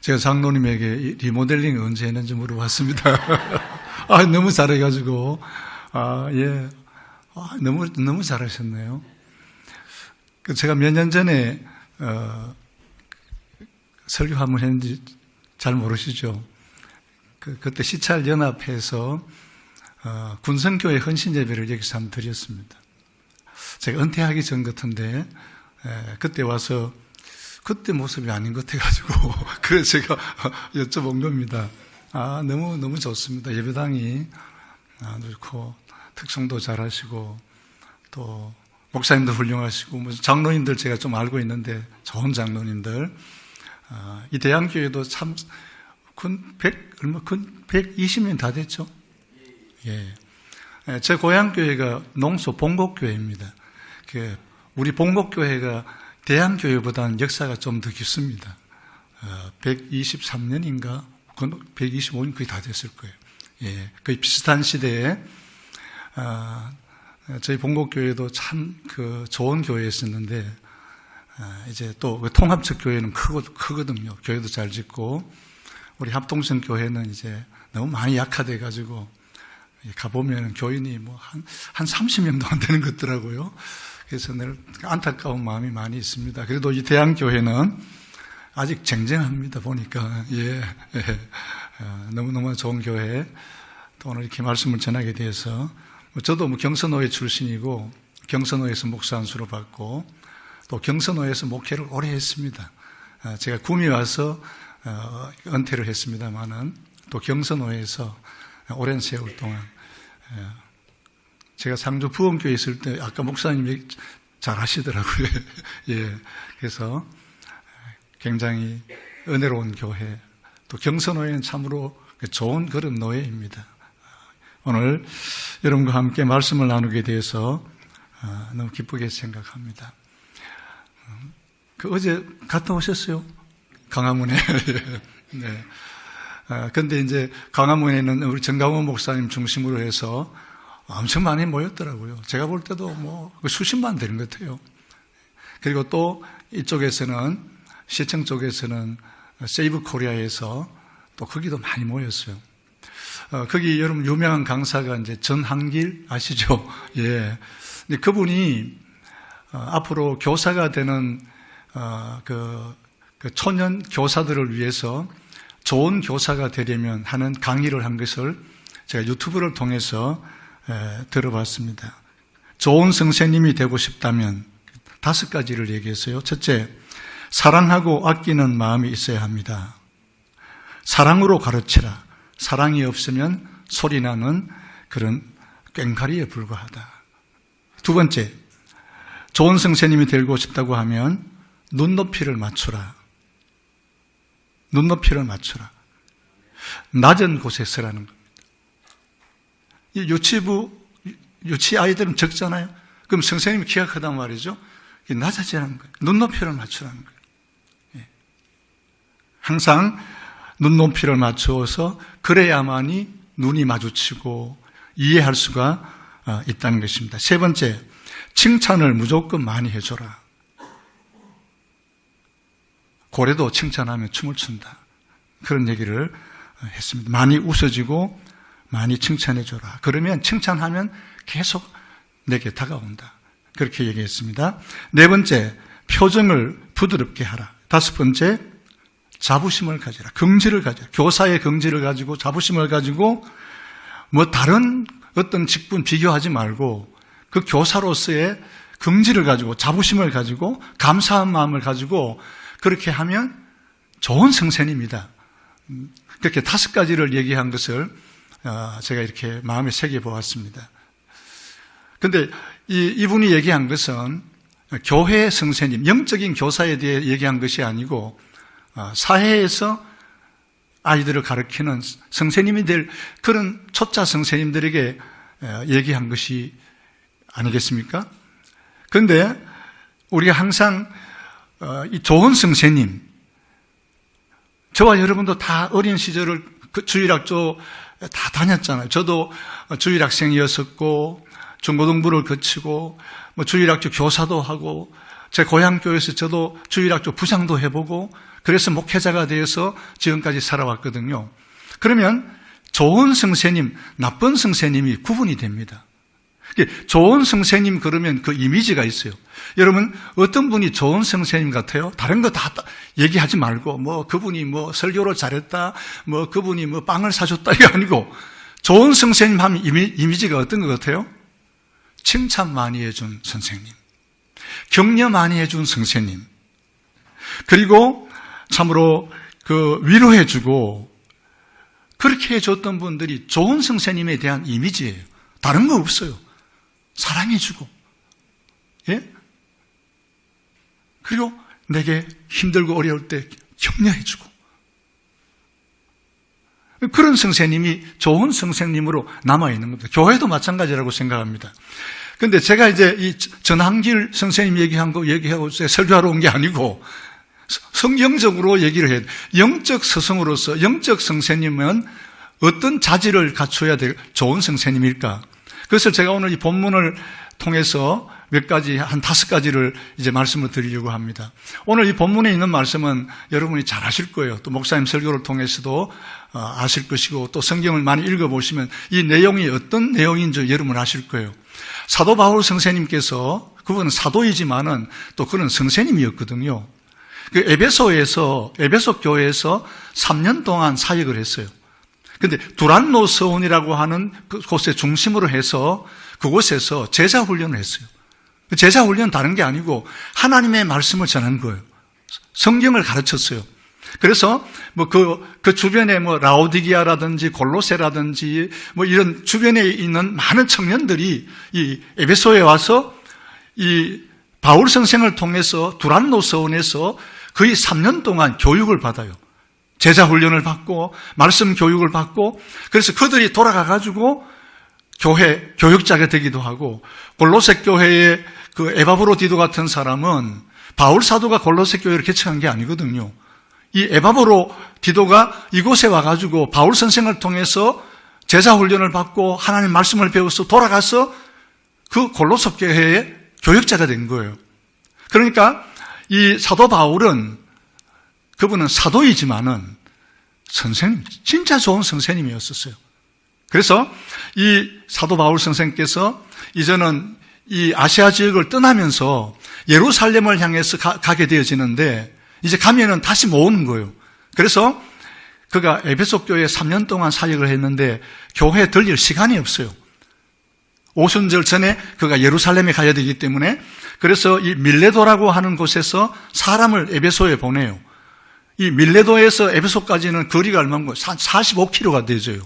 제가 장로님에게 리모델링 언제 했는지 물어봤습니다. 너무 잘해가지고, 너무 잘하셨네요. 제가 몇 년 전에, 설교 한번 했는지 잘 모르시죠? 그때 시찰연합회에서, 군성교회 헌신예배를 여기서 한번 드렸습니다. 제가 은퇴하기 전 같은데, 그때 와서, 그때 모습이 아닌 것 같아가지고, 그래서 제가 여쭤본 겁니다. 너무 좋습니다. 예배당이 좋고, 특성도 잘하시고, 또, 목사님도 훌륭하시고, 장로님들 제가 좀 알고 있는데, 좋은 장로님들. 이 대양교회도 참, 120년 다 됐죠? 예. 제 고향교회가 농소 봉곡교회입니다. 우리 봉곡교회가 대양교회보다는 역사가 좀 더 깊습니다. 123년인가? 125년 거의 다 됐을 거예요. 예. 거의 비슷한 시대에, 저희 봉곡교회도 참 좋은 교회였었는데, 이제 또 통합적 교회는 크거든요. 교회도 잘 짓고, 우리 합동성 교회는 이제 너무 많이 약화돼가지고, 가보면 교인이 한 30명도 안 되는 것 같더라고요. 그래서 늘 안타까운 마음이 많이 있습니다. 그래도 이 대양교회는 아직 쟁쟁합니다, 보니까. 너무너무 좋은 교회. 또 오늘 이렇게 말씀을 전하게 돼서, 저도 경선호회 출신이고, 경선호회에서 목사 안수로 받고, 또 경선호회에서 목회를 오래 했습니다. 제가 구미 와서, 은퇴를 했습니다만은, 또 경선호회에서 오랜 세월 동안, 제가 상주 부흥교회 있을 때 아까 목사님이 잘 하시더라고요. 예. 그래서 굉장히 은혜로운 교회, 또 경선호회는 참으로 좋은 그런 노예입니다. 오늘 여러분과 함께 말씀을 나누게 돼서 너무 기쁘게 생각합니다. 어제 갔다 오셨어요? 강화문에. 네. 근데 이제 강화문에는 우리 정강원 목사님 중심으로 해서 엄청 많이 모였더라고요. 제가 볼 때도 수십만 되는 것 같아요. 그리고 또 이쪽에서는, 시청 쪽에서는 세이브 코리아에서 또 거기도 많이 모였어요. 거기 여러분 유명한 강사가 이제 전한길 아시죠? 예. 근데 그분이 앞으로 교사가 되는 그 초년 교사들을 위해서 좋은 교사가 되려면 하는 강의를 한 것을 제가 유튜브를 통해서 들어봤습니다. 좋은 선생님이 되고 싶다면 5가지를 얘기했어요. 첫째, 사랑하고 아끼는 마음이 있어야 합니다. 사랑으로 가르치라. 사랑이 없으면 소리나는 그런 꽹과리에 불과하다. 두 번째, 좋은 선생님이 되고 싶다고 하면 눈높이를 맞추라. 눈높이를 맞추라. 낮은 곳에 서라는 겁니다. 유치 아이들은 적잖아요. 그럼 선생님이 키가 크단 말이죠. 낮아지라는 거예요. 눈높이를 맞추라는 거예요. 예. 항상 눈높이를 맞추어서 그래야만이 눈이 마주치고 이해할 수가 있다는 것입니다. 세 번째, 칭찬을 무조건 많이 해줘라. 고래도 칭찬하면 춤을 춘다. 그런 얘기를 했습니다. 많이 웃어지고 많이 칭찬해줘라. 그러면 칭찬하면 계속 내게 다가온다. 그렇게 얘기했습니다. 네 번째, 표정을 부드럽게 하라. 다섯 번째, 자부심을 가지라. 긍지를 가지라. 교사의 긍지를 가지고 자부심을 가지고 다른 어떤 직분 비교하지 말고 그 교사로서의 긍지를 가지고 자부심을 가지고 감사한 마음을 가지고 그렇게 하면 좋은 선생님이다. 그렇게 5가지를 얘기한 것을 제가 이렇게 마음에 새겨보았습니다. 그런데 이분이 얘기한 것은 교회 선생님, 영적인 교사에 대해 얘기한 것이 아니고 사회에서 아이들을 가르치는 선생님이 될 그런 초짜 선생님들에게 얘기한 것이 아니겠습니까? 그런데 우리가 항상 이 좋은 선생님, 저와 여러분도 다 어린 시절을 주일학교 다 다녔잖아요. 저도 주일학생이었었고 중고등부를 거치고 주일학교 교사도 하고 제 고향교회에서 저도 주일학교 부장도 해보고 그래서 목회자가 되어서 지금까지 살아왔거든요. 그러면 좋은 선생님, 나쁜 선생님이 구분이 됩니다. 좋은 선생님 그러면 그 이미지가 있어요. 여러분, 어떤 분이 좋은 선생님 같아요? 다른 거 다 얘기하지 말고, 그분이 설교를 잘했다, 그분이 빵을 사줬다, 이게 아니고, 좋은 선생님 하면 이미지가 어떤 것 같아요? 칭찬 많이 해준 선생님, 격려 많이 해준 선생님, 그리고 참으로 위로해주고, 그렇게 해줬던 분들이 좋은 선생님에 대한 이미지예요. 다른 거 없어요. 사랑해주고, 예? 그리고 내게 힘들고 어려울 때 격려해주고. 그런 선생님이 좋은 선생님으로 남아있는 겁니다. 교회도 마찬가지라고 생각합니다. 근데 제가 이제 이 전한길 선생님 얘기하고 설교하러 온 게 아니고, 성경적으로 얘기를 해야 돼요. 영적 스승으로서, 영적 선생님은 어떤 자질을 갖춰야 될 좋은 선생님일까? 그래서 제가 오늘 이 본문을 통해서 몇 가지, 한 5가지를 이제 말씀을 드리려고 합니다. 오늘 이 본문에 있는 말씀은 여러분이 잘 아실 거예요. 또 목사님 설교를 통해서도 아실 것이고, 또 성경을 많이 읽어보시면 이 내용이 어떤 내용인지 여러분 아실 거예요. 사도 바울 선생님께서, 그분은 사도이지만은 또 그런 선생님이었거든요. 그 에베소 교회에서 3년 동안 사역을 했어요. 근데 두란노 서원이라고 하는 그곳에 중심으로 해서 그곳에서 제자 훈련을 했어요. 제자 훈련은 다른 게 아니고 하나님의 말씀을 전한 거예요. 성경을 가르쳤어요. 그래서 그 주변에 라오디기아라든지 골로새라든지 이런 주변에 있는 많은 청년들이 이 에베소에 와서 이 바울 선생을 통해서 두란노 서원에서 거의 3년 동안 교육을 받아요. 제자 훈련을 받고 말씀 교육을 받고, 그래서 그들이 돌아가가지고 교회 교육자가 되기도 하고, 골로새 교회의 그 에바브로디도 같은 사람은 바울 사도가 골로새 교회를 개척한 게 아니거든요. 이 에바브로디도가 이곳에 와가지고 바울 선생을 통해서 제자 훈련을 받고 하나님 말씀을 배워서 돌아가서 그 골로새 교회의 교육자가 된 거예요. 그러니까 이 사도 바울은, 그분은 사도이지만은 선생님, 진짜 좋은 선생님이었었어요. 그래서 이 사도 바울 선생께서 이제는 이 아시아 지역을 떠나면서 예루살렘을 향해서 가게 되어지는데, 이제 가면은 다시 못 오는 거예요. 그래서 그가 에베소 교회에 3년 동안 사역을 했는데 교회에 들릴 시간이 없어요. 오순절 전에 그가 예루살렘에 가야 되기 때문에, 그래서 이 밀레도라고 하는 곳에서 사람을 에베소에 보내요. 이 밀레도에서 에베소까지는 거리가 얼마인가? 45km가 되져요.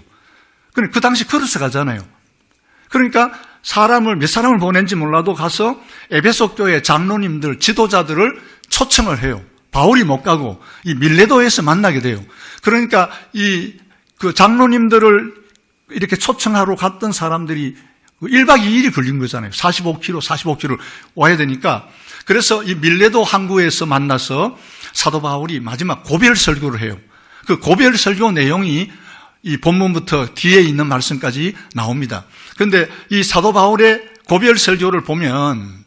그 당시 걸어서 가잖아요. 그러니까 몇 사람을 보낸지 몰라도 가서 에베소 교회 장로님들, 지도자들을 초청을 해요. 바울이 못 가고 이 밀레도에서 만나게 돼요. 그러니까 그 장로님들을 이렇게 초청하러 갔던 사람들이 1박 2일이 걸린 거잖아요. 45km 와야 되니까. 그래서 이 밀레도 항구에서 만나서 사도 바울이 마지막 고별 설교를 해요. 그 고별 설교 내용이 이 본문부터 뒤에 있는 말씀까지 나옵니다. 그런데 이 사도 바울의 고별 설교를 보면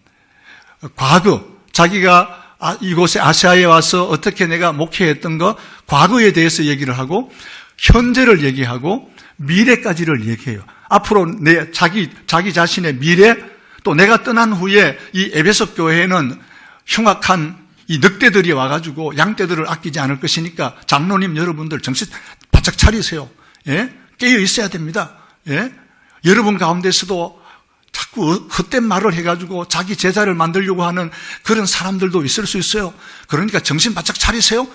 과거, 자기가 이곳에 아시아에 와서 어떻게 내가 목회했던 거, 과거에 대해서 얘기를 하고, 현재를 얘기하고, 미래까지를 얘기해요. 앞으로 자기 자신의 미래, 또 내가 떠난 후에 이 에베소 교회에는 흉악한 이 늑대들이 와가지고 양떼들을 아끼지 않을 것이니까 장로님 여러분들 정신 바짝 차리세요. 예? 깨어 있어야 됩니다. 예? 여러분 가운데서도 자꾸 헛된 말을 해가지고 자기 제자를 만들려고 하는 그런 사람들도 있을 수 있어요. 그러니까 정신 바짝 차리세요.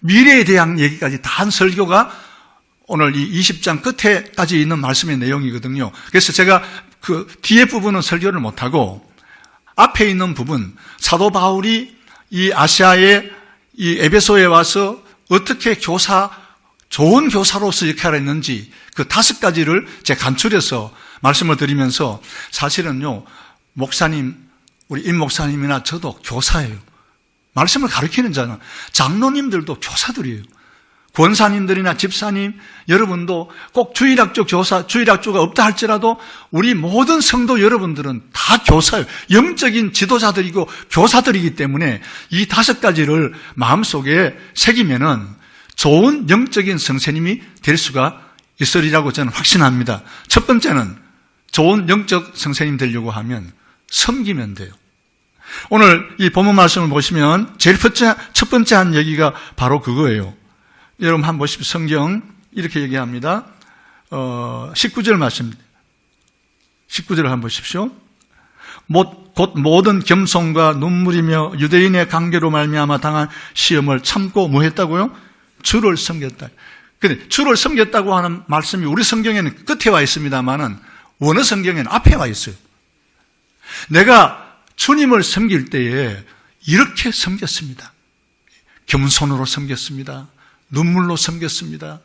미래에 대한 얘기까지 다 한 설교가 오늘 이 20장 끝에까지 있는 말씀의 내용이거든요. 그래서 제가 그 뒤에 부분은 설교를 못하고 앞에 있는 부분, 사도 바울이 이 아시아의 이 에베소에 와서 어떻게 좋은 교사로서 역할을 했는지 그 5가지를 제가 간추려서 말씀을 드리면서, 사실은요, 목사님, 우리 임 목사님이나 저도 교사예요. 말씀을 가르치는 자는 장로님들도 교사들이에요. 권사님들이나 집사님, 여러분도 꼭 주일학교 교사, 주일학교가 없다 할지라도 우리 모든 성도 여러분들은 다 교사예요. 영적인 지도자들이고 교사들이기 때문에 이 5가지를 마음속에 새기면은 좋은 영적인 선생님이 될 수가 있으리라고 저는 확신합니다. 첫 번째는 좋은 영적 선생님 되려고 하면 섬기면 돼요. 오늘 이 본문 말씀을 보시면 제일 첫 번째 한 얘기가 바로 그거예요. 여러분 한번 보십시오. 성경 이렇게 얘기합니다. 19절 말씀. 19절을 한번 보십시오. 곧 모든 겸손과 눈물이며 유대인의 관계로 말미암아 당한 시험을 참고 뭐 했다고요? 주를 섬겼다. 근데 주를 섬겼다고 하는 말씀이 우리 성경에는 끝에 와 있습니다만은 원어 성경에는 앞에 와 있어요. 내가 주님을 섬길 때에 이렇게 섬겼습니다. 겸손으로 섬겼습니다. 눈물로 섬겼습니다.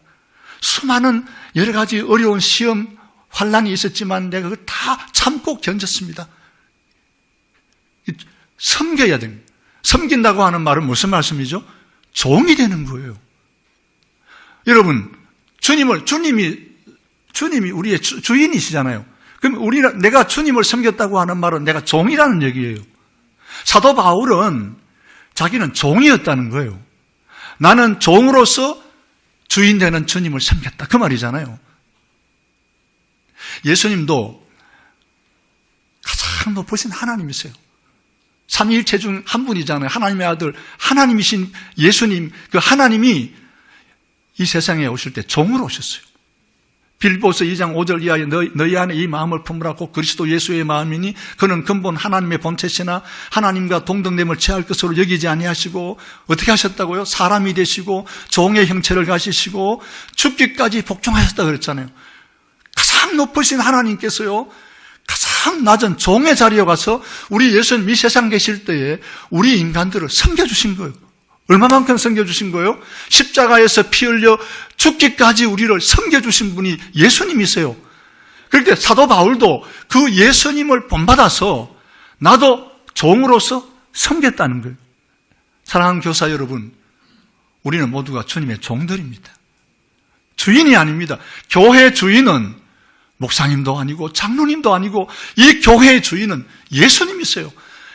수많은 여러 가지 어려운 시험, 환난이 있었지만 내가 그걸 다 참고 견뎠습니다. 섬겨야 됩니다. 섬긴다고 하는 말은 무슨 말씀이죠? 종이 되는 거예요. 여러분, 주님이 우리의 주인이시잖아요. 그럼 내가 주님을 섬겼다고 하는 말은 내가 종이라는 얘기예요. 사도 바울은 자기는 종이었다는 거예요. 나는 종으로서 주인 되는 주님을 섬겼다. 그 말이잖아요. 예수님도 가장 높으신 하나님이세요. 삼위일체 중 한 분이잖아요. 하나님의 아들, 하나님이신 예수님, 그 하나님이 이 세상에 오실 때 종으로 오셨어요. 빌립보서 2장 5절 이하에 너희 안에 이 마음을 품으라. 곧 그리스도 예수의 마음이니 그는 근본 하나님의 본체시나 하나님과 동등됨을 취할 것으로 여기지 아니하시고 어떻게 하셨다고요? 사람이 되시고 종의 형체를 가지시고 죽기까지 복종하셨다 그랬잖아요. 가장 높으신 하나님께서요, 가장 낮은 종의 자리에 가서 우리 예수님 이 세상 계실 때에 우리 인간들을 섬겨주신 거예요. 얼마만큼 섬겨주신 거예요? 십자가에서 피 흘려 죽기까지 우리를 섬겨주신 분이 예수님이세요. 그런데 사도 바울도 그 예수님을 본받아서 나도 종으로서 섬겼다는 거예요. 사랑하는 교사 여러분, 우리는 모두가 주님의 종들입니다. 주인이 아닙니다. 교회 주인은 목사님도 아니고 장로님도 아니고 이 교회의 주인은 예수님이세요.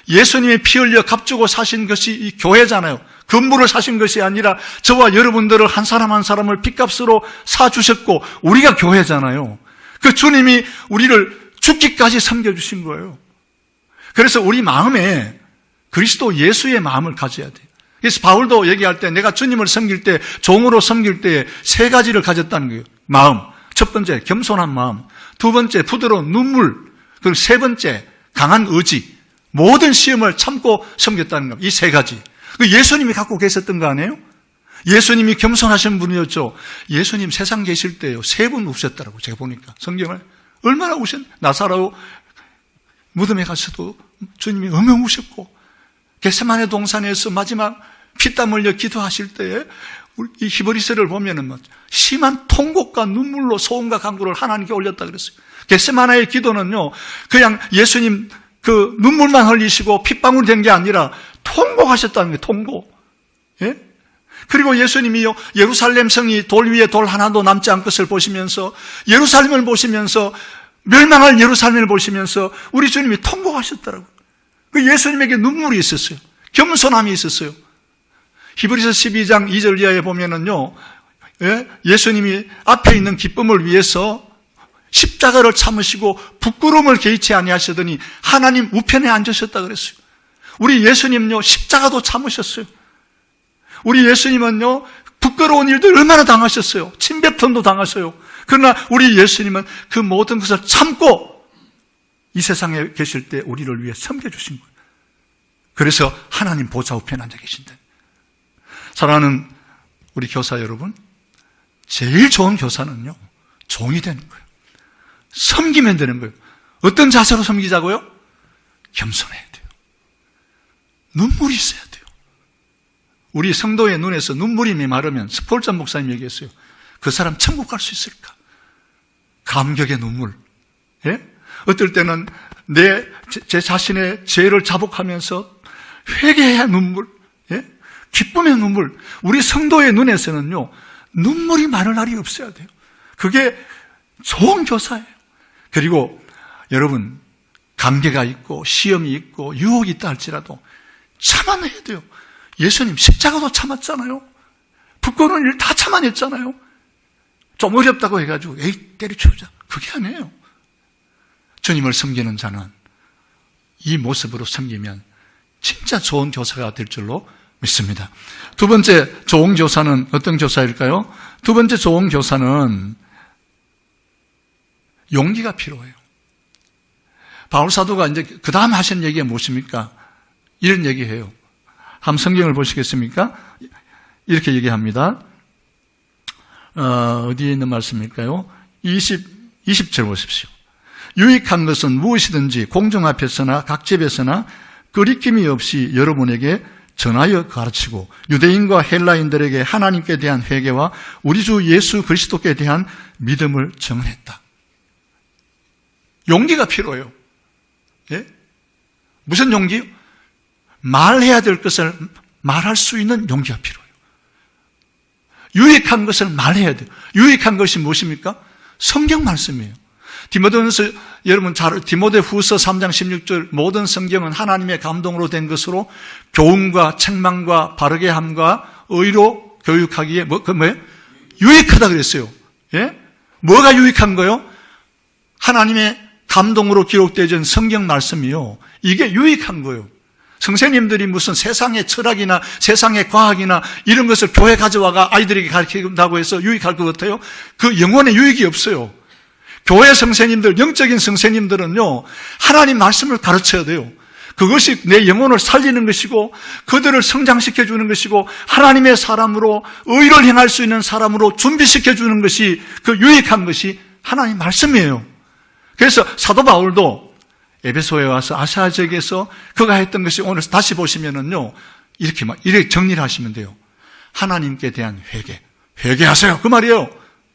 예수님이 피 흘려 값주고 사신 것이 이 교회잖아요. 건물을 사신 것이 아니라 저와 여러분들을 한 사람 한 사람을 핏값으로 사주셨고 우리가 교회잖아요. 그 주님이 우리를 죽기까지 섬겨주신 거예요. 그래서 우리 마음에 그리스도 예수의 마음을 가져야 돼요. 그래서 바울도 얘기할 때 내가 주님을 섬길 때, 종으로 섬길 때 3가지를 가졌다는 거예요. 마음. 첫 번째, 겸손한 마음. 2번째, 부드러운 눈물. 그리고 3번째, 강한 의지. 모든 시험을 참고 섬겼다는 겁니다. 이 3가지. 예수님이 갖고 계셨던 거 아니에요? 예수님이 겸손하신 분이었죠. 예수님 세상 계실 때요, 3번 우셨더라고요. 제가 보니까. 성경을. 얼마나 나사로 무덤에 가서도 주님이 엉엉 우셨고, 겟세마네 동산에서 마지막 피땀 흘려 기도하실 때에 이 히브리서를 보면은 심한 통곡과 눈물로 소음과 간구를 하나님께 올렸다 그랬어요. 겟세마네의 기도는요, 그냥 예수님 그 눈물만 흘리시고 핏방울 된 게 아니라 통곡하셨다는 거예요. 통곡. 예? 그리고 예수님이요, 예루살렘 성이 돌 위에 돌 하나도 남지 않은 것을 보시면서, 예루살렘을 보시면서, 멸망할 예루살렘을 보시면서 우리 주님이 통곡하셨더라고요. 그 예수님에게 눈물이 있었어요. 겸손함이 있었어요. 히브리서 12장 2절 이하에 보면은요, 예수님이 앞에 있는 기쁨을 위해서 십자가를 참으시고 부끄러움을 개의치 아니하시더니 하나님 우편에 앉으셨다 그랬어요. 우리 예수님요, 십자가도 참으셨어요. 우리 예수님은요, 부끄러운 일들 얼마나 당하셨어요. 침뱉음도 당하셔요. 그러나 우리 예수님은 그 모든 것을 참고 이 세상에 계실 때 우리를 위해 섬겨주신 거예요. 그래서 하나님 보좌 우편에 앉아 계신다. 사랑하는 우리 교사 여러분, 제일 좋은 교사는요, 종이 되는 거예요. 섬기면 되는 거예요. 어떤 자세로 섬기자고요? 겸손해야 돼요. 눈물이 있어야 돼요. 우리 성도의 눈에서 눈물이 메마르면 스폴전 목사님 얘기했어요. 그 사람 천국 갈 수 있을까? 감격의 눈물. 예? 어떨 때는 제 자신의 죄를 자복하면서 회개의 눈물, 예? 기쁨의 눈물. 우리 성도의 눈에서는요, 눈물이 많을 날이 없어야 돼요. 그게 좋은 교사예요. 그리고 여러분, 관계가 있고 시험이 있고 유혹이 있다 할지라도 참아내야 돼요. 예수님 십자가도 참았잖아요. 부끄러운 일 다 참아냈잖아요. 좀 어렵다고 해가지고 에이 때려치우자, 그게 아니에요. 주님을 섬기는 자는 이 모습으로 섬기면 진짜 좋은 교사가 될 줄로 믿습니다. 두 번째 좋은 교사는 어떤 교사일까요? 두 번째 좋은 교사는 용기가 필요해요. 바울 사도가 이제 그 다음 하신 얘기가 무엇입니까? 이런 얘기해요. 한번 성경을 보시겠습니까? 이렇게 얘기합니다. 어디에 있는 말씀일까요? 20절 보십시오. 유익한 것은 무엇이든지 공중 앞에서나 각집에서나 거리낌이 없이 여러분에게 전하여 가르치고 유대인과 헬라인들에게 하나님께 대한 회개와 우리 주 예수 그리스도께 대한 믿음을 증언했다. 용기가 필요해요. 예? 무슨 용기요? 말해야 될 것을 말할 수 있는 용기가 필요해요. 유익한 것을 말해야 돼요. 유익한 것이 무엇입니까? 성경 말씀이에요. 디모데후서 여러분 디모데후서 3장 16절 모든 성경은 하나님의 감동으로 된 것으로 교훈과 책망과 바르게 함과 의로 교육하기에 뭐예요? 유익하다 그랬어요. 예? 뭐가 유익한 거요? 하나님의 감동으로 기록되어진 성경 말씀이요. 이게 유익한 거예요. 선생님들이 무슨 세상의 철학이나 세상의 과학이나 이런 것을 교회 가져와가 아이들에게 가르친다고 해서 유익할 것 같아요? 그 영혼의 유익이 없어요. 교회 선생님들, 영적인 선생님들은요, 하나님 말씀을 가르쳐야 돼요. 그것이 내 영혼을 살리는 것이고 그들을 성장시켜 주는 것이고 하나님의 사람으로 의를 행할 수 있는 사람으로 준비시켜 주는 것이 그 유익한 것이 하나님 말씀이에요. 그래서 사도 바울도 에베소에 와서 아시아 지역에서 그가 했던 것이 오늘 다시 보시면은요, 이렇게 정리를 하시면 돼요. 하나님께 대한 회개하세요. 그 말이에요.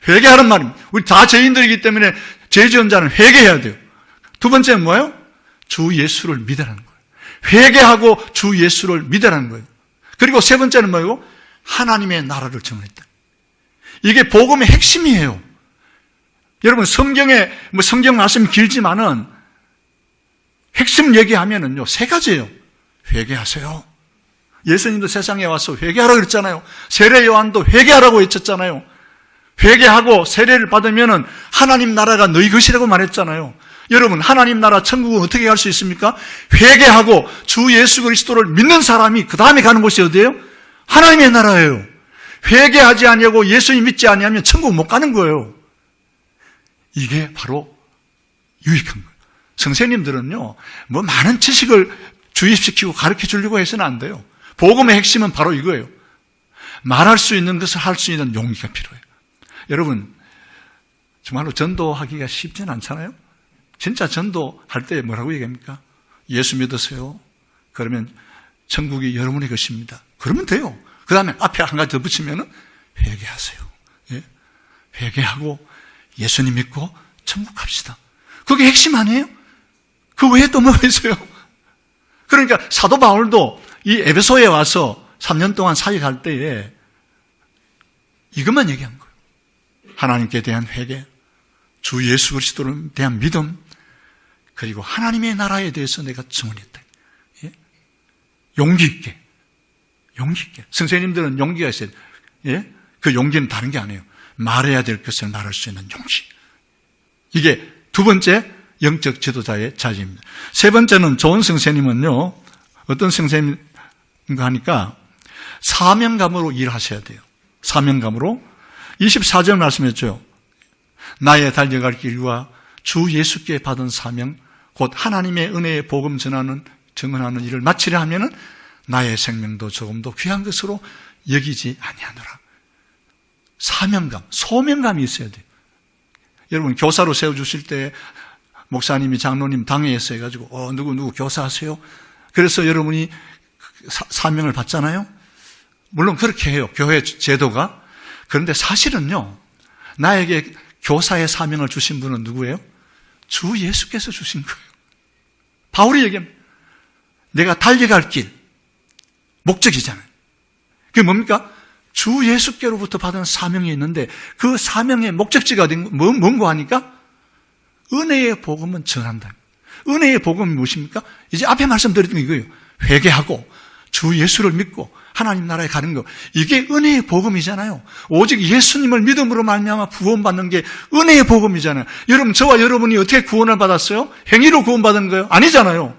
회개하는 말입니다. 우리 다 죄인들이기 때문에 죄 지은 자는 회개해야 돼요. 두 번째는 뭐예요? 주 예수를 믿으라는 거예요. 회개하고 주 예수를 믿으라는 거예요. 그리고 세 번째는 뭐예요? 하나님의 나라를 증언했다. 이게 복음의 핵심이에요. 여러분 성경 말씀이 길지만은 핵심 얘기하면은요, 세 가지예요. 회개하세요. 예수님도 세상에 와서 회개하라고 그랬잖아요. 세례 요한도 회개하라고 외쳤잖아요. 회개하고 세례를 받으면은 하나님 나라가 너희 것이라고 말했잖아요. 여러분, 하나님 나라 천국은 어떻게 갈 수 있습니까? 회개하고 주 예수 그리스도를 믿는 사람이 그 다음에 가는 곳이 어디예요? 하나님의 나라예요. 회개하지 아니하고 예수님 믿지 아니하면 천국 못 가는 거예요. 이게 바로 유익한 거예요. 선생님들은요, 뭐 많은 지식을 주입시키고 가르쳐 주려고 해서는 안 돼요. 복음의 핵심은 바로 이거예요. 말할 수 있는 것을 할 수 있는 용기가 필요해요. 여러분, 정말로 전도하기가 쉽지는 않잖아요? 진짜 전도할 때 뭐라고 얘기합니까? 예수 믿으세요. 그러면 천국이 여러분의 것입니다. 그러면 돼요. 그 다음에 앞에 한 가지 더 붙이면은 회개하세요. 예? 회개하고 예수님 믿고 천국 갑시다. 그게 핵심 아니에요? 그 외에 또 뭐가 있어요? 그러니까 사도 바울도 이 에베소에 와서 3년 동안 사역할 때에 이것만 얘기한 거예요. 하나님께 대한 회개, 주 예수 그리스도에 대한 믿음, 그리고 하나님의 나라에 대해서 내가 증언했다. 예? 용기 있게. 선생님들은 용기가 있어요. 예? 그 용기는 다른 게 아니에요. 말해야 될 것을 말할 수 있는 용기. 이게 두 번째 영적 지도자의 자질입니다. 세 번째는 좋은 선생님은요, 어떤 선생님인가 하니까 사명감으로 일하셔야 돼요. 사명감으로. 24절 말씀했죠. 나의 달려갈 길과 주 예수께 받은 사명, 곧 하나님의 은혜의 복음 증언하는 일을 마치려 하면은 나의 생명도 조금도 귀한 것으로 여기지 아니하노라. 사명감, 소명감이 있어야 돼요. 여러분, 교사로 세워주실 때 목사님이 장로님 당회에서 해가지고 누구 교사하세요? 그래서 여러분이 사명을 받잖아요. 물론 그렇게 해요, 교회 제도가. 그런데 사실은요, 나에게 교사의 사명을 주신 분은 누구예요? 주 예수께서 주신 거예요. 바울이 얘기합니다. 내가 달려갈 길, 목적이잖아요. 그게 뭡니까? 주 예수께로부터 받은 사명이 있는데 그 사명의 목적지가 뭔고 하니까 은혜의 복음은 전한다. 은혜의 복음이 무엇입니까? 이제 앞에 말씀드렸던 이거예요. 회개하고 주 예수를 믿고 하나님 나라에 가는 거. 이게 은혜의 복음이잖아요. 오직 예수님을 믿음으로 말미암아 구원받는 게 은혜의 복음이잖아요. 여러분, 저와 여러분이 어떻게 구원을 받았어요? 행위로 구원받은 거예요? 아니잖아요.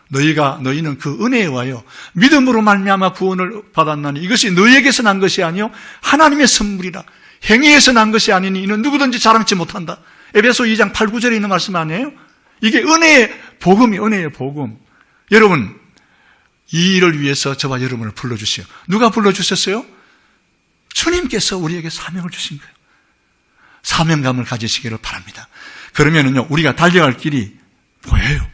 너희는 그 은혜에 와요. 믿음으로 말미암아 구원을 받았나니 이것이 너희에게서 난 것이 아니요 하나님의 선물이라. 행위에서 난 것이 아니니 이는 누구든지 자랑치 못한다. 에베소 2장 8, 9절에 있는 말씀 아니에요? 이게 은혜의 복음이 은혜의 복음. 여러분, 이 일을 위해서 저와 여러분을 불러주세요. 누가 불러주셨어요? 주님께서 우리에게 사명을 주신 거예요. 사명감을 가지시기를 바랍니다. 그러면은요, 우리가 달려갈 길이 보여요.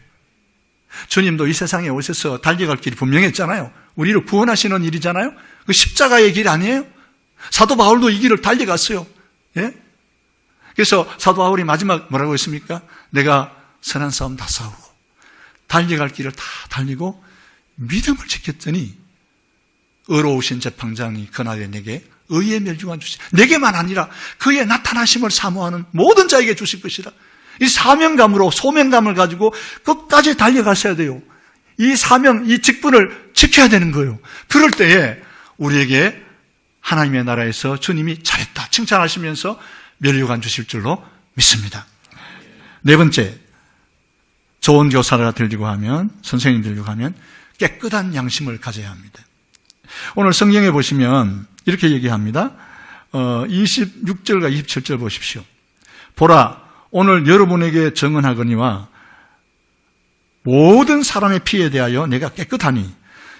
주님도 이 세상에 오셔서 달려갈 길이 분명했잖아요. 우리를 구원하시는 일이잖아요. 그 십자가의 길 아니에요? 사도 바울도 이 길을 달려갔어요. 예? 그래서 사도 바울이 마지막 뭐라고 했습니까? 내가 선한 싸움 다 싸우고 달려갈 길을 다 달리고 믿음을 지켰더니 의로우신 재판장이 그날에 내게 의의 멸류관 주시. 내게만 아니라 그의 나타나심을 사모하는 모든 자에게 주실 것이라. 이 사명감으로 소명감을 가지고 끝까지 달려가셔야 돼요. 이 사명, 이 직분을 지켜야 되는 거예요. 그럴 때에 우리에게 하나님의 나라에서 주님이 잘했다 칭찬하시면서 멸류관 주실 줄로 믿습니다. 네 번째, 좋은 교사가 되려고 하면, 선생님 되려고 하면 깨끗한 양심을 가져야 합니다. 오늘 성경에 보시면 이렇게 얘기합니다. 26절과 27절 보십시오. 보라, 오늘 여러분에게 증언하거니와 모든 사람의 피에 대하여 내가 깨끗하니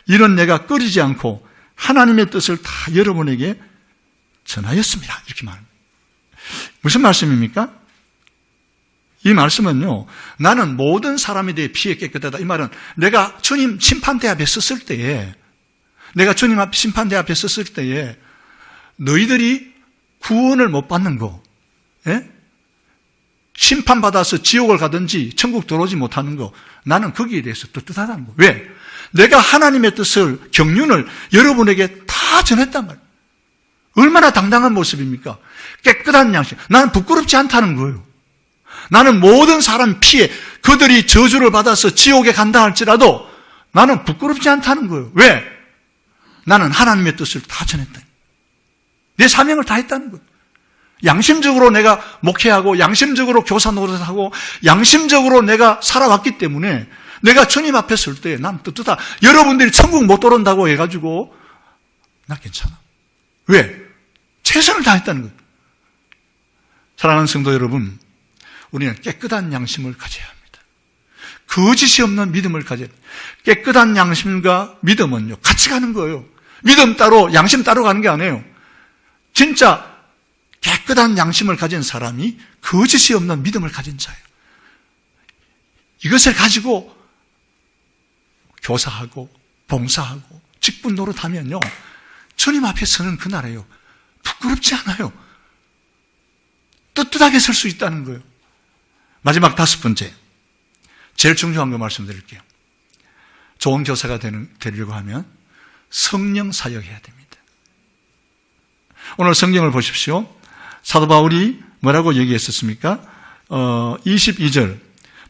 이런 내가 꺼리지 않고 하나님의 뜻을 다 여러분에게 전하였습니다. 이렇게 말합니다. 무슨 말씀입니까? 이 말씀은요, 나는 모든 사람에 대해 피에 깨끗하다. 이 말은 내가 주님 심판대 앞에 섰을 때에, 내가 주님 앞 심판대 앞에 섰을 때에 너희들이 구원을 못 받는 거, 예? 심판받아서 지옥을 가든지 천국 들어오지 못하는 거, 나는 거기에 대해서 떳떳하다는 거. 왜? 내가 하나님의 뜻을, 경륜을 여러분에게 다 전했단 말이에요. 얼마나 당당한 모습입니까? 깨끗한 양심. 나는 부끄럽지 않다는 거예요. 나는 모든 사람 피해 그들이 저주를 받아서 지옥에 간다 할지라도 나는 부끄럽지 않다는 거예요. 왜? 나는 하나님의 뜻을 다 전했다. 내 사명을 다 했다는 거예요. 양심적으로 내가 목회하고 양심적으로 교사 노릇하고 양심적으로 내가 살아왔기 때문에 내가 주님 앞에 설 때 난 떳떳하다. 여러분들이 천국 못 들어온다고 해가지고 나 괜찮아. 왜? 최선을 다했다는 거예요. 사랑하는 성도 여러분, 우리는 깨끗한 양심을 가져야 합니다. 거짓이 없는 믿음을 가져야 합니다. 깨끗한 양심과 믿음은요, 같이 가는 거예요. 믿음 따로, 양심 따로 가는 게 아니에요. 진짜 깨끗한 양심을 가진 사람이 거짓이 없는 믿음을 가진 자예요. 이것을 가지고 교사하고 봉사하고 직분 노릇하면요, 주님 앞에 서는 그날에요, 부끄럽지 않아요. 떳떳하게 설 수 있다는 거예요. 마지막 다섯 번째, 제일 중요한 거 말씀드릴게요. 좋은 교사가 되려고 하면 성령 사역해야 됩니다. 오늘 성경을 보십시오. 사도 바울이 뭐라고 얘기했었습니까? 22절,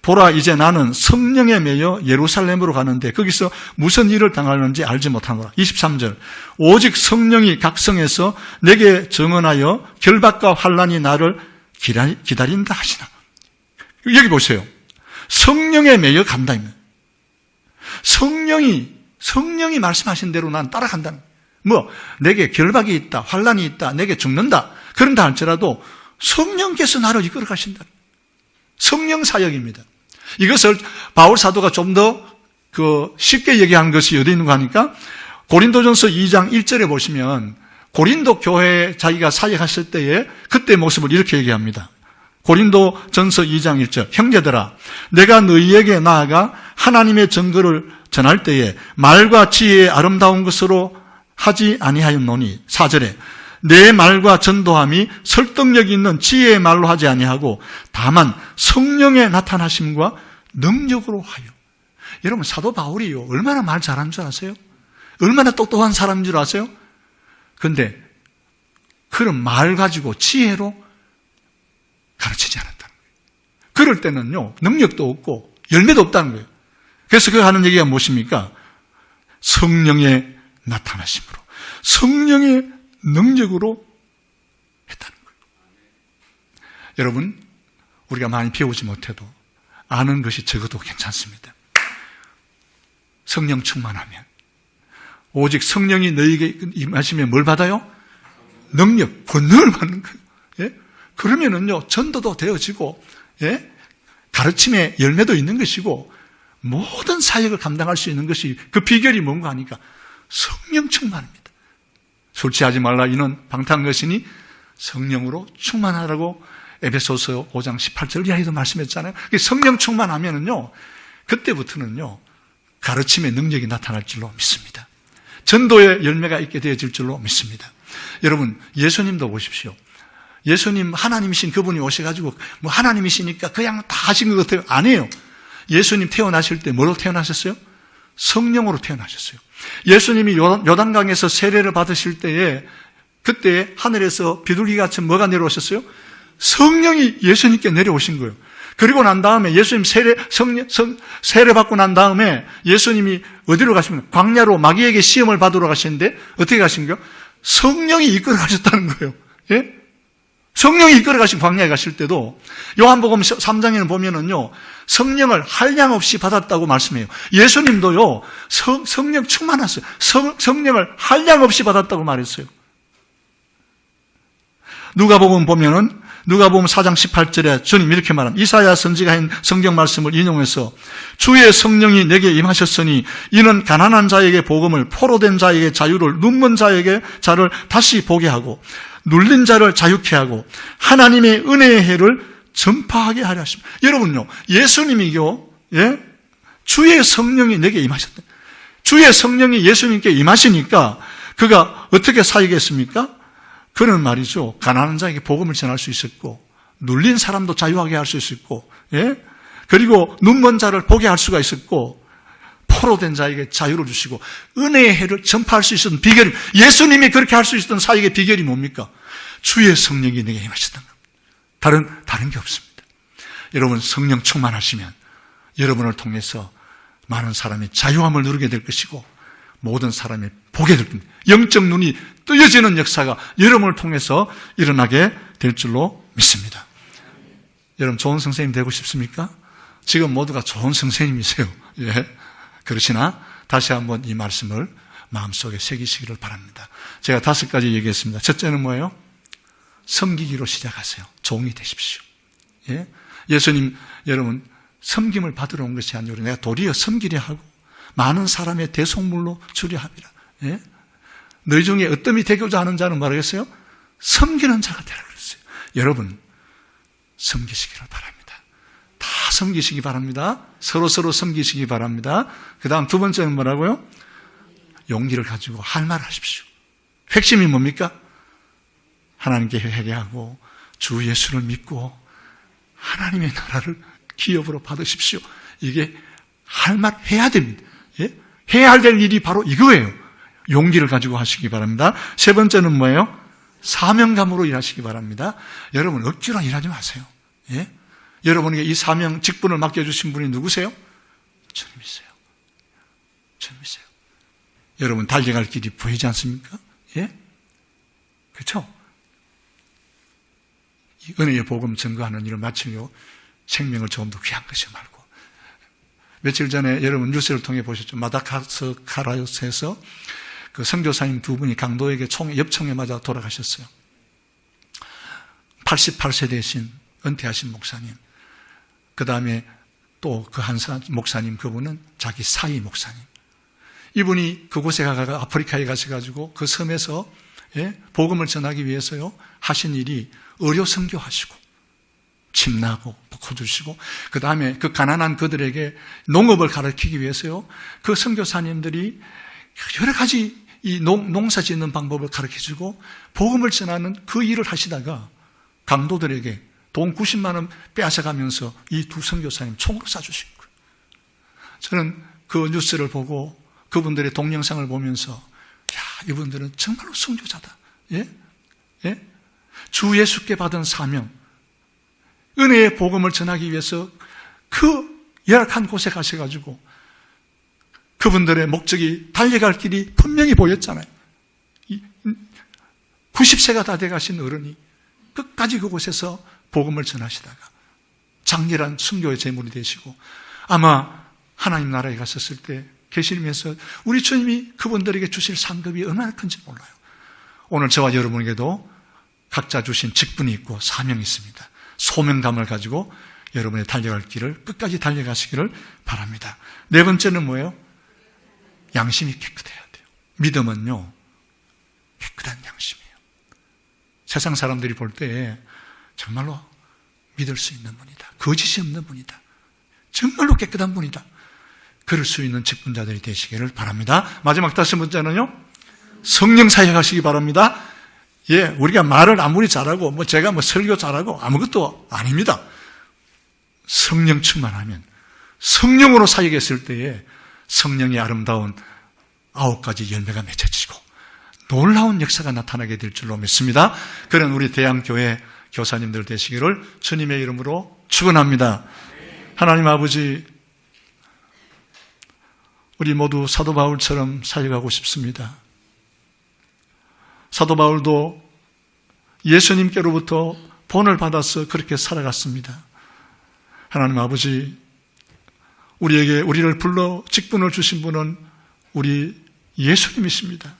보라, 이제 나는 성령에 매여 예루살렘으로 가는데 거기서 무슨 일을 당하는지 알지 못하노라. 23절, 오직 성령이 각성해서 내게 증언하여 결박과 환난이 나를 기다린다 하시나. 여기 보세요. 성령에 매여 간다입니다. 성령이 말씀하신 대로 난 따라간다는 거예요. 내게 결박이 있다, 환난이 있다, 내게 죽는다, 그런다 할지라도 성령께서 나를 이끌어 가신다. 성령 사역입니다. 이것을 바울 사도가 좀 더 쉽게 얘기한 것이 어디 있는가 하니까 고린도전서 2장 1절에 보시면 고린도 교회에 자기가 사역했을 때에 그때 모습을 이렇게 얘기합니다. 고린도전서 2장 1절, 형제들아, 내가 너희에게 나아가 하나님의 증거를 전할 때에 말과 지혜의 아름다운 것으로 하지 아니하였노니. 4절에 내 말과 전도함이 설득력 있는 지혜의 말로 하지 아니하고 다만 성령의 나타나심과 능력으로 하여. 여러분, 사도 바울이요, 얼마나 말 잘하는 줄 아세요? 얼마나 똑똑한 사람인 줄 아세요? 그런데 그런 말 가지고 지혜로 가르치지 않았다는 거예요. 그럴 때는요, 능력도 없고 열매도 없다는 거예요. 그래서 그 하는 얘기가 무엇입니까? 성령의 나타나심으로, 성령의 능력으로 했다는 거예요. 여러분, 우리가 많이 배우지 못해도 아는 것이 적어도 괜찮습니다. 성령 충만하면, 오직 성령이 너희에게 임하시면 뭘 받아요? 능력, 권능을 받는 거예요. 예? 그러면은요, 전도도 되어지고, 예? 가르침의 열매도 있는 것이고, 모든 사역을 감당할 수 있는 것이, 그 비결이 뭔가 하니까 성령 충만입니다. 술 취하지 말라 이는 방탕한 것이니 성령으로 충만하라고 에베소서 5장 18절 이하에도 말씀했잖아요. 성령 충만하면은요, 그때부터는요, 가르침의 능력이 나타날 줄로 믿습니다. 전도의 열매가 있게 되어질 줄로 믿습니다. 여러분, 예수님도 보십시오. 예수님 하나님이신 그분이 오셔가지고 뭐 하나님이시니까 그냥 다 하신 것 같아요. 아니에요. 예수님 태어나실 때 뭐로 태어나셨어요? 성령으로 태어나셨어요. 예수님이 요단강에서 세례를 받으실 때에 그때 하늘에서 비둘기같이 뭐가 내려오셨어요? 성령이 예수님께 내려오신 거예요. 그리고 난 다음에 예수님 세례 받고 난 다음에 예수님이 어디로 가시면 광야로 마귀에게 시험을 받으러 가시는데 어떻게 가신 거예요? 성령이 이끌어 가셨다는 거예요. 예? 성령이 이끌어 가신 광야에 가실 때도 요한복음 3장에는 보면은요, 성령을 한량 없이 받았다고 말씀해요. 예수님도요, 성령 충만했어요. 성령을 한량 없이 받았다고 말했어요. 누가복음 보면은 누가복음 4장 18절에 주님 이렇게 말합니다. 이사야 선지가 한 성경 말씀을 인용해서 주의 성령이 내게 임하셨으니 이는 가난한 자에게 복음을, 포로된 자에게 자유를, 눈먼 자에게 자를 다시 보게 하고 눌린 자를 자유케 하고 하나님의 은혜의 해를 전파하게 하려 하십니다. 여러분요, 예수님이요, 예? 주의 성령이 내게 임하셨다. 주의 성령이 예수님께 임하시니까 그가 어떻게 사역했습니까? 그는 말이죠, 가난한 자에게 복음을 전할 수 있었고, 눌린 사람도 자유하게 할 수 있었고, 예? 그리고 눈먼 자를 보게 할 수가 있었고, 포로된 자에게 자유를 주시고, 은혜의 해를 전파할 수 있었던 비결이, 예수님이 그렇게 할 수 있었던 사역의 비결이 뭡니까? 주의 성령이 내게 임하셨던 겁니다. 다른 게 없습니다. 여러분, 성령 충만하시면 여러분을 통해서 많은 사람이 자유함을 누리게 될 것이고, 모든 사람이 보게 될 겁니다. 영적 눈이 뜨여지는 역사가 여러분을 통해서 일어나게 될 줄로 믿습니다. 여러분, 좋은 선생님 되고 싶습니까? 지금 모두가 좋은 선생님이세요. 예. 그렇지나 다시 한번 이 말씀을 마음속에 새기시기를 바랍니다. 제가 5가지 얘기했습니다. 첫째는 뭐예요? 섬기기로 시작하세요. 종이 되십시오. 예? 예수님, 여러분, 섬김을 받으러 온 것이 아니라 내가 도리어 섬기려 하고 많은 사람의 대속물로 주려 함이라. 예? 너희 중에 어떠미 되고자 하는 자는 뭐라겠어요? 섬기는 자가 되라 그랬어요. 여러분, 섬기시기를 바랍니다. 다 섬기시기 바랍니다. 서로 섬기시기 바랍니다. 그 다음 2번째는 뭐라고요? 용기를 가지고 할 말을 하십시오. 핵심이 뭡니까? 하나님께 회개하고 주 예수를 믿고 하나님의 나라를 기업으로 받으십시오. 이게 할 말 해야 됩니다. 예? 해야 될 일이 바로 이거예요. 용기를 가지고 하시기 바랍니다. 3번째는 뭐예요? 사명감으로 일하시기 바랍니다. 여러분, 억지로 일하지 마세요. 예? 여러분에게 이 사명, 직분을 맡겨주신 분이 누구세요? 주님이세요. 주님이세요. 여러분, 달려갈 길이 보이지 않습니까? 예? 그렇죠? 이 은혜의 복음 증거하는 일을 마치려 생명을 조금 더 귀한 것이 말고. 며칠 전에 여러분 뉴스를 통해 보셨죠? 마다가스카르에서 그 선교사님 2분이 강도에게 엽총에 맞아 돌아가셨어요. 88세 되신 은퇴하신 목사님. 그 다음에 또 그 한 목사님, 그분은 자기 사위 목사님. 이분이 그곳에 가서 아프리카에 가셔가지고 그 섬에서 복음을 전하기 위해서요 하신 일이 의료 선교하시고 침나고 볶아주시고 그 다음에 그 가난한 그들에게 농업을 가르치기 위해서요 그 선교사님들이 여러 가지 이 농사 짓는 방법을 가르쳐주고 복음을 전하는 그 일을 하시다가 강도들에게 돈 90만 원 빼앗아가면서 이 2 선교사님 총으로 쏴주신 거예요. 저는 그 뉴스를 보고 그분들의 동영상을 보면서 야, 이분들은 정말로 순교자다. 예? 예? 주 예수께 받은 사명, 은혜의 복음을 전하기 위해서 그 열악한 곳에 가셔가지고 그분들의 목적이 달려갈 길이 분명히 보였잖아요. 90세가 다 돼가신 어른이 끝까지 그곳에서 복음을 전하시다가 장렬한 순교의 제물이 되시고 아마 하나님 나라에 갔었을 때 계시면서 우리 주님이 그분들에게 주실 상급이 얼마나 큰지 몰라요. 오늘 저와 여러분에게도 각자 주신 직분이 있고 사명이 있습니다. 소명감을 가지고 여러분의 달려갈 길을 끝까지 달려가시기를 바랍니다. 네 번째는 뭐예요? 양심이 깨끗해야 돼요. 믿음은요, 깨끗한 양심이에요. 세상 사람들이 볼 때 정말로 믿을 수 있는 분이다. 거짓이 없는 분이다. 정말로 깨끗한 분이다. 그럴 수 있는 직분자들이 되시기를 바랍니다. 마지막 5번째는요, 성령 사역하시기 바랍니다. 예, 우리가 말을 아무리 잘하고, 제가 설교 잘하고, 아무것도 아닙니다. 성령 충만하면, 성령으로 사역했을 때에 성령의 아름다운 9가지 열매가 맺혀지고, 놀라운 역사가 나타나게 될 줄로 믿습니다. 그런 우리 대양교회 교사님들 되시기를 주님의 이름으로 축원합니다. 하나님 아버지, 우리 모두 사도 바울처럼 사역하고 싶습니다. 사도 바울도 예수님께로부터 본을 받아서 그렇게 살아갔습니다. 하나님 아버지, 우리를 불러 직분을 주신 분은 우리 예수님이십니다.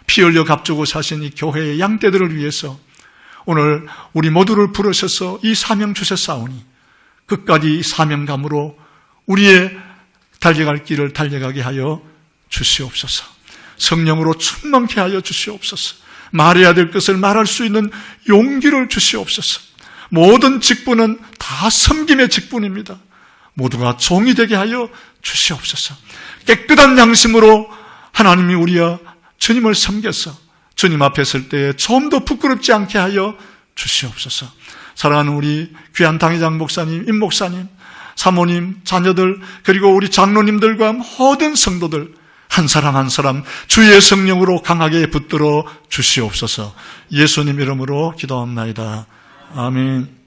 피 흘려 값주고 사신 이 교회의 양떼들을 위해서 오늘 우리 모두를 부르셔서 이 사명 주셨사오니 끝까지 이 사명감으로 우리의 달려갈 길을 달려가게 하여 주시옵소서. 성령으로 충만케 하여 주시옵소서. 말해야 될 것을 말할 수 있는 용기를 주시옵소서. 모든 직분은 다 섬김의 직분입니다. 모두가 종이 되게 하여 주시옵소서. 깨끗한 양심으로 하나님이 우리와 주님을 섬겨서 주님 앞에 설 때에 좀 더 부끄럽지 않게 하여 주시옵소서. 사랑하는 우리 귀한 당회장 목사님, 임 목사님, 사모님, 자녀들, 그리고 우리 장로님들과 모든 성도들 한 사람 한 사람 주의 성령으로 강하게 붙들어 주시옵소서. 예수님 이름으로 기도합나이다. 아멘.